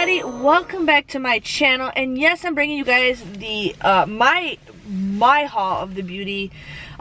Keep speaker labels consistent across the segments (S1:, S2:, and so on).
S1: everybody, welcome back to my channel. And yes, I'm bringing you guys the my haul of the beauty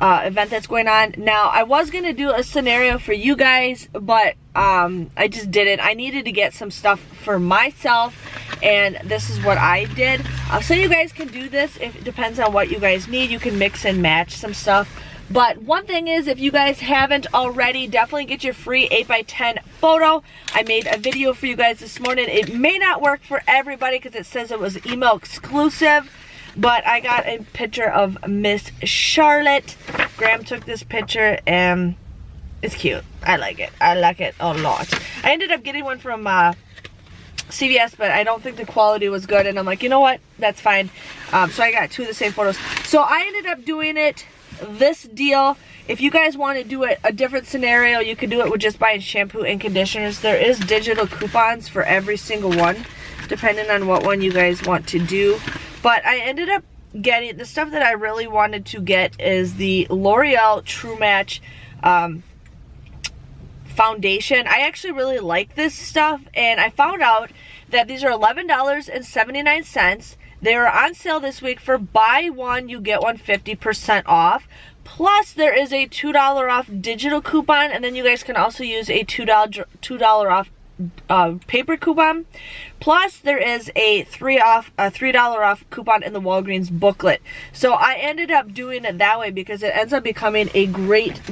S1: event that's going on. Now, I was gonna do a scenario for you guys, but I just didn't. I needed to get some stuff for myself, and this is what I did. So you guys can do this. If it depends on what you guys need, you can mix and match some stuff. But one thing is, if you guys haven't already, definitely get your free 8x10 photo. I made a video for you guys this morning. It may not work for everybody because it says it was email exclusive, but I got a picture of Miss Charlotte. Graham took this picture and it's cute. I like it. I like it a lot. I ended up getting one from CVS, but I don't think the quality was good, and I'm like, you know what? That's fine. So I got two of the same photos. So I ended up doing it this deal. If you guys want to do it a different scenario, you could do it with just buying shampoo and conditioners. There is digital coupons for every single one, depending on what one you guys want to do. But I ended up getting the stuff that I really wanted to get is the L'Oreal True Match foundation. I actually really like this stuff, and I found out that these are $11.79. They are on sale this week for buy one, you get one 50% off. Plus, there is a $2 off digital coupon, and then you guys can also use a $2 off paper coupon. Plus, there is a $3 off coupon in the Walgreens booklet. So I ended up doing it that way because it ends up becoming a great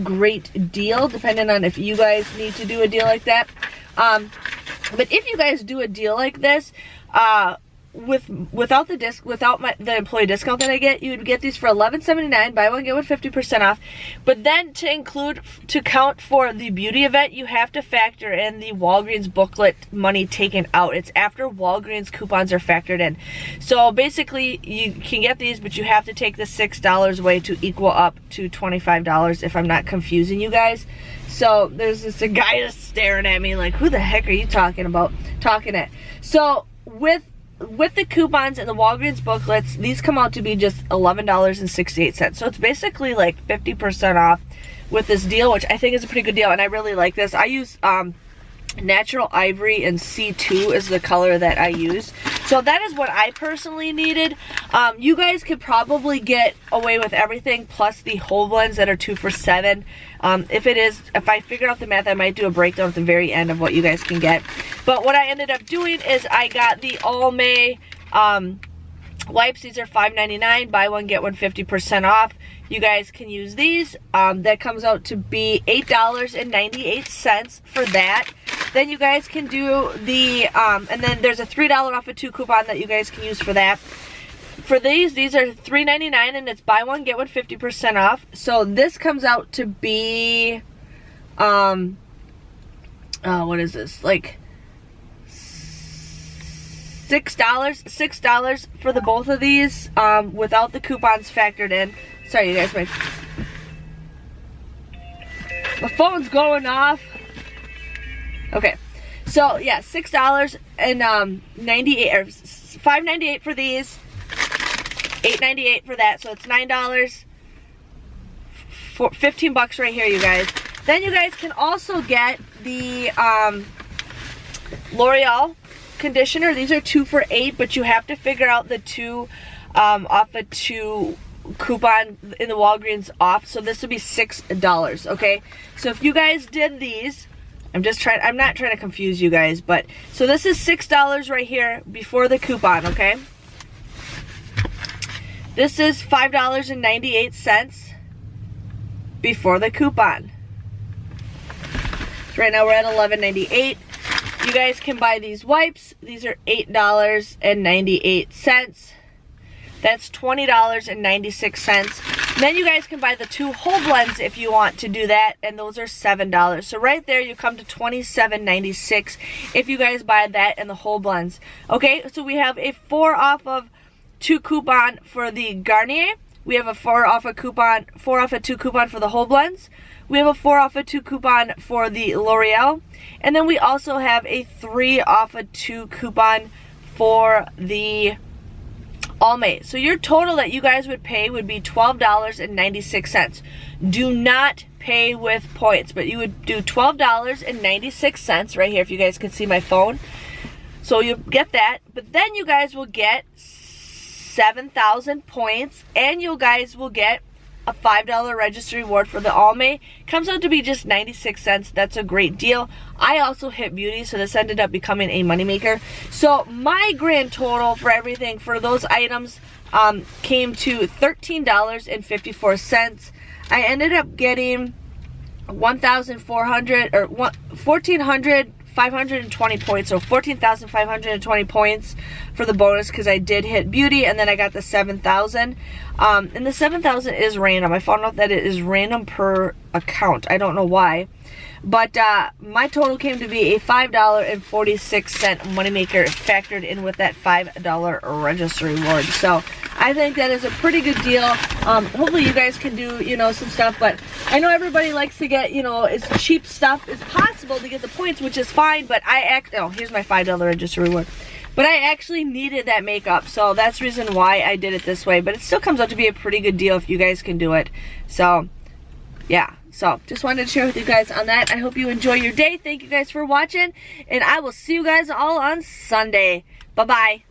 S1: deal, depending on if you guys need to do a deal like that. But if you guys do a deal like this, without the employee discount that I get, you would get these for $11.79, buy one get one 50% off. But then to count for the beauty event, you have to factor in the Walgreens booklet money taken out. It's after Walgreens coupons are factored in. So basically, you can get these, but you have to take the $6 away to equal up to $25, if I'm not confusing you guys. So there's a guy just staring at me like, who the heck are you talking at? So with the coupons and the Walgreens booklets, these come out to be just $11.68. So it's basically like 50% off with this deal, which I think is a pretty good deal, and I really like this. I use Natural Ivory, and C2 is the color that I use. So that is what I personally needed. You guys could probably get away with everything plus the whole blends that are 2 for $7. If I figure out the math, I might do a breakdown at the very end of what you guys can get. But what I ended up doing is I got the Almay wipes. These are $5.99. Buy one get one 50% off. You guys can use these. That comes out to be $8.98 for that. Then you guys can do the and then there's a $3 off of 2 coupon that you guys can use for that. For these are $3.99, and it's buy one get one 50% off. So this comes out to be what is this, like $6 for the both of these, without the coupons factored in. Sorry you guys, my phone's going off. Okay, so yeah, $6 and $5.98 for these, $8.98 for that, so it's $9 for $15 right here, you guys. Then you guys can also get the L'Oreal conditioner. These are 2 for $8, but you have to figure out the 2 off a 2 coupon in the Walgreens off, so this would be $6, okay? So if you guys did these, I'm not trying to confuse you guys, but so this is $6 right here before the coupon, okay? This is $5.98 before the coupon. So right now we're at $11.98. You guys can buy these wipes. These are $8.98. That's $20.96. Then you guys can buy the 2 whole blends if you want to do that, and those are $7. So right there you come to $27.96 if you guys buy that and the whole blends. Okay, so we have a 4 off of 2 coupon for the Garnier. We have a 4 off a 2 coupon for the whole blends. We have a 4 off a 2 coupon for the L'Oreal, and then we also have a 3 off a 2 coupon for the Almay. So your total that you guys would pay would be $12.96. Do not pay with points, but you would do $12.96 right here, if you guys can see my phone. So you get that, but then you guys will get 7,000 points, and you guys will get a $5 register reward for the Almay. Comes out to be just 96 cents. That's a great deal. I also hit beauty, so this ended up becoming a moneymaker. So my grand total for everything for those items came to $13.54. I ended up getting 1,520 points, so 14,520 points for the bonus because I did hit beauty, and then I got the 7,000. And the 7,000 is random. I found out that it is random per account. I don't know why. But my total came to be a $5.46 moneymaker factored in with that $5 register reward. So I think that is a pretty good deal. Hopefully you guys can do, you know, some stuff, but I know everybody likes to get, you know, as cheap stuff as possible to get the points, which is fine, but here's my $5 register reward. But I actually needed that makeup, so that's the reason why I did it this way. But it still comes out to be a pretty good deal if you guys can do it. So, yeah. So, just wanted to share with you guys on that. I hope you enjoy your day. Thank you guys for watching, and I will see you guys all on Sunday. Bye-bye.